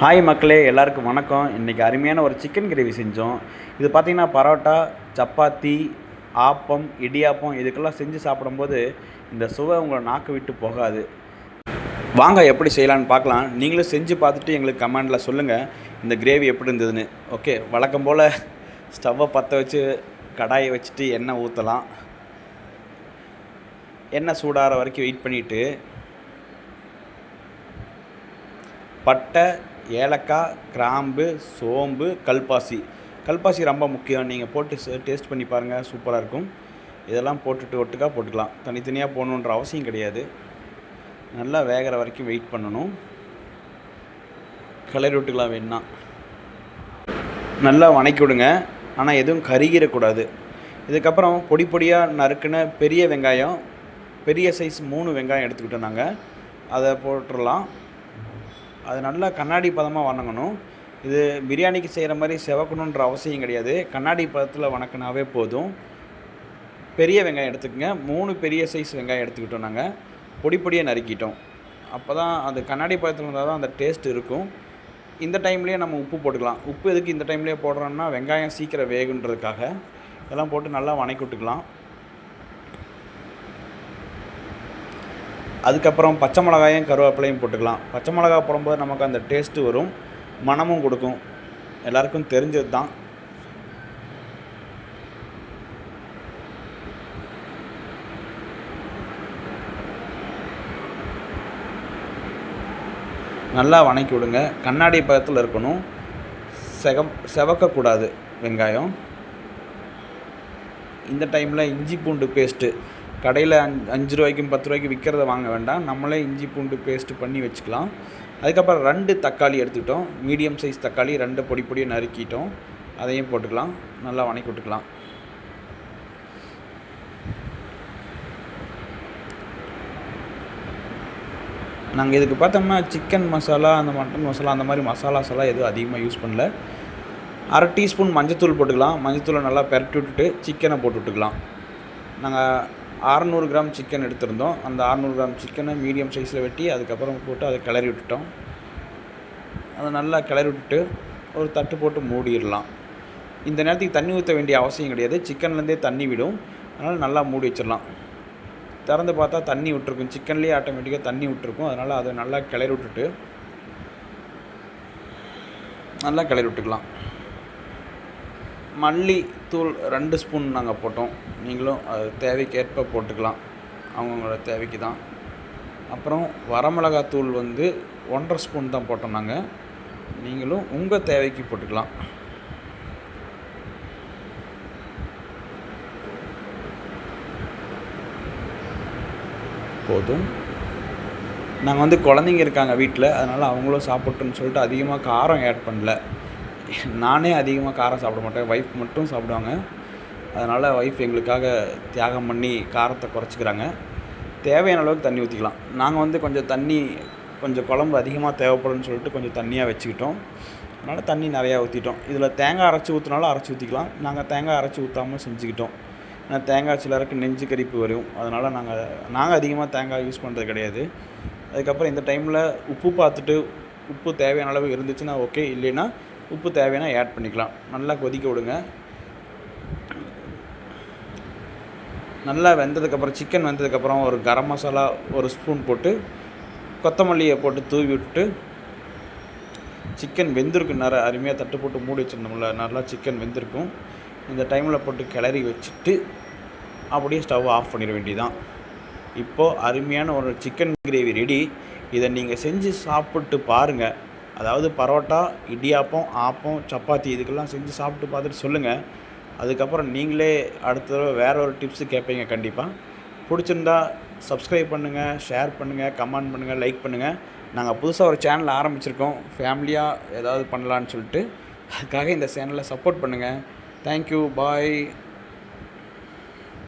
Hi மக்களே, எல்லாருக்கும் வணக்கம். இன்றைக்கி அருமையான ஒரு சிக்கன் கிரேவி செஞ்சோம். இது பார்த்திங்கன்னா பரோட்டா, சப்பாத்தி, ஆப்பம், இடியாப்பம் இதுக்கெல்லாம் செஞ்சு சாப்பிடும்போது இந்த சுவை உங்களை நாக்கு விட்டு போகாது. வாங்க எப்படி செய்யலான்னு பார்க்கலாம். நீங்களும் செஞ்சு பார்த்துட்டு எங்களுக்கு கமெண்டில் சொல்லுங்கள் இந்த கிரேவி எப்படி இருந்ததுன்னு. ஓகே, வழக்கம் போல் ஸ்டவ்வை பற்ற வச்சு கடாயை வச்சுட்டு எண்ணெய் ஊற்றலாம். எண்ணெய் சூடாகிற வரைக்கும் வெயிட் பண்ணிவிட்டு பட்டை, ஏலக்காய், கிராம்பு, சோம்பு, கல்பாசி ரொம்ப முக்கியம். நீங்கள் போட்டு டேஸ்ட் பண்ணி பாருங்கள், சூப்பராக இருக்கும். இதெல்லாம் போட்டுட்டு ஒட்டுக்கா போட்டுக்கலாம், தனித்தனியாக போகணுன்ற அவசியம் கிடையாது. நல்லா வேகிற வரைக்கும் வெயிட் பண்ணணும். கிளறி விட்டுக்கலாம் வேணுன்னா. நல்லா வணக்கி விடுங்க, ஆனால் எதுவும் கருகிடக்கூடாது. இதுக்கப்புறம் பொடி பொடியாக நறுக்குன பெரிய வெங்காயம், பெரிய சைஸ் 3 வெங்காயம் எடுத்துக்கிட்டோம் நாங்கள். அதை போட்டுடலாம். அது நல்லா கண்ணாடி பதமாக வணங்கணும். இது பிரியாணிக்கு செய்கிற மாதிரி செவக்கணுன்ற அவசியம் கிடையாது. கண்ணாடி பதத்தில் வணக்கினாவே போதும். பெரிய வெங்காயம் எடுத்துக்கோங்க. 3 பெரிய சைஸ் வெங்காயம் எடுத்துக்கிட்டோம் நாங்கள். பொடி பொடியாக நறுக்கிட்டோம். அப்போ தான் அது கண்ணாடி பதத்தில் இருந்தால் தான் அந்த டேஸ்ட் இருக்கும். இந்த டைம்லேயே நம்ம உப்பு போட்டுக்கலாம். உப்பு எதுக்கு இந்த டைம்லேயே போடுறோன்னா வெங்காயம் சீக்கிரம் வேகுன்றதுக்காக. இதெல்லாம் போட்டு நல்லா வணக்கி விட்டுக்கலாம். அதுக்கப்புறம் பச்சை மிளகாயும் கருவேப்பிலையும் போட்டுக்கலாம். பச்சை மிளகா போடும்போது நமக்கு அந்த டேஸ்ட்டு வரும், மணமும் கொடுக்கும். எல்லாருக்கும் தெரிஞ்சது தான். நல்லா வணக்கி விடுங்க. கண்ணாடி பதத்தில் இருக்கணும், செவக்கக்கூடாது வெங்காயம். இந்த டைமில் இஞ்சி பூண்டு பேஸ்ட்டு கடையில் 5 ரூபாய்க்கும் 10 ரூபாய்க்கு விற்கிறத வாங்க வேண்டாம், நம்மளே இஞ்சி பூண்டு பேஸ்ட்டு பண்ணி வச்சுக்கலாம். அதுக்கப்புறம் 2 தக்காளி எடுத்துக்கிட்டோம், மீடியம் சைஸ் தக்காளி 2 பொடி பொடியை நறுக்கிட்டோம். அதையும் போட்டுக்கலாம், நல்லா வணக்கி விட்டுக்கலாம். நாங்கள் இதுக்கு பார்த்தோம்னா சிக்கன் மசாலா, அந்த மட்டன் மசாலா, அந்த மாதிரி மசாலாஸ் எல்லாம் எதுவும் அதிகமாக யூஸ் பண்ணல. 1/2 டீஸ்பூன் மஞ்சத்தூள் போட்டுக்கலாம். மஞ்சத்தூளை நல்லா பெரட்டி விட்டுட்டு சிக்கனை போட்டு விட்டுக்கலாம். நாங்கள் 600 கிராம் சிக்கன் எடுத்திருந்தோம். அந்த 600 கிராம் சிக்கனை மீடியம் சைஸில் வெட்டி அதுக்கப்புறம் போட்டு அதை கிளறி விட்டுட்டோம். அதை நல்லா கிளறி விட்டுட்டு ஒரு தட்டு போட்டு மூடிடலாம். இந்த நேரத்துக்கு தண்ணி ஊற்ற வேண்டிய அவசியம் கிடையாது, சிக்கன்லேருந்தே தண்ணி விடும். அதனால் நல்லா மூடி வச்சிடலாம். திறந்து பார்த்தா தண்ணி விட்டுருக்கும், சிக்கன்லேயே ஆட்டோமேட்டிக்காக தண்ணி விட்டுருக்கும். அதனால் அதை நல்லா கிளறி விட்டுட்டு நல்லா கிளறி விட்டுக்கலாம். மல்லி தூள் 2 ஸ்பூன் நாங்கள் போட்டோம். நீங்களும் அது தேவைக்கேற்ப போட்டுக்கலாம், அவங்கவுங்களோட தேவைக்கு தான். அப்புறம் வரமிளகாத்தூள் 1.5 ஸ்பூன் தான் போட்டோம் நாங்கள். நீங்களும் உங்கள் தேவைக்கு போட்டுக்கலாம். போதும். நாங்கள் குழந்தைங்க இருக்காங்க வீட்டில், அதனால் அவங்களும் சாப்பிட்டுன்னு சொல்லிட்டு அதிகமாக காரம் ஆட் பண்ணல. நானே அதிகமாக காரம் சாப்பிட மாட்டேன், ஒய்ஃப் மட்டும் சாப்பிடுவாங்க. அதனால் ஒய்ஃப் எங்களுக்காக தியாகம் பண்ணி காரத்தை குறைச்சிக்கிறாங்க. தேவையான அளவுக்கு தண்ணி ஊற்றிக்கலாம். நாங்கள் கொஞ்சம் குழம்பு அதிகமாக தேவைப்படும்னு சொல்லிட்டு கொஞ்சம் தண்ணியாக வச்சுக்கிட்டோம். அதனால் தண்ணி நிறையா ஊற்றிட்டோம். இதில் தேங்காய் அரைச்சி ஊற்றினாலும் அரைச்சி ஊற்றிக்கலாம். நாங்கள் தேங்காய் அரைச்சி ஊற்றாமல் செஞ்சுக்கிட்டோம். ஏன்னா தேங்காய் சிலருக்கு நெஞ்சு கரிப்பு வரும். அதனால் நாங்கள் அதிகமாக தேங்காய் யூஸ் பண்ணுறது கிடையாது. அதுக்கப்புறம் இந்த டைமில் உப்பு பார்த்துட்டு, உப்பு தேவையான அளவு இருந்துச்சுன்னா ஓகே, இல்லைன்னா உப்பு தேவையான ஆட் பண்ணிக்கலாம். நல்லா கொதிக்க விடுங்க. நல்லா வெந்ததுக்கப்புறம், சிக்கன் வெந்ததுக்கப்புறம் ஒரு கரம் மசாலா 1 ஸ்பூன் போட்டு கொத்தமல்லியை போட்டு தூவி விட்டுட்டு, சிக்கன் வெந்திருக்கும். அருமையாக தட்டு போட்டு மூடி வச்சுருந்தோம்ல, நல்லா சிக்கன் வெந்திருக்கும். இந்த டைமில் போட்டு கிளறி வச்சுட்டு அப்படியே ஸ்டவ் ஆஃப் பண்ணிட வேண்டியதான். இப்போது அருமையான ஒரு சிக்கன் கிரேவி ரெடி. இதை நீங்கள் செஞ்சு சாப்பிட்டு பாருங்கள். அதாவது பரோட்டா, இடியாப்பம், ஆப்பம், சப்பாத்தி இதுக்கெல்லாம் செஞ்சு சாப்பிட்டு பார்த்துட்டு சொல்லுங்கள். அதுக்கப்புறம் நீங்களே அடுத்த தடவை வேறு ஒரு டிப்ஸு கேட்பீங்க கண்டிப்பாக. பிடிச்சிருந்தா சப்ஸ்கிரைப் பண்ணுங்கள், ஷேர் பண்ணுங்கள், கமெண்ட் பண்ணுங்கள், லைக் பண்ணுங்கள். நாங்கள் புதுசாக ஒரு சேனல் ஆரம்பிச்சிருக்கோம், ஃபேமிலியாக ஏதாவது பண்ணலான்னு சொல்லிட்டு. அதுக்காக இந்த சேனலை சப்போர்ட் பண்ணுங்கள். தேங்க்யூ, பாய்.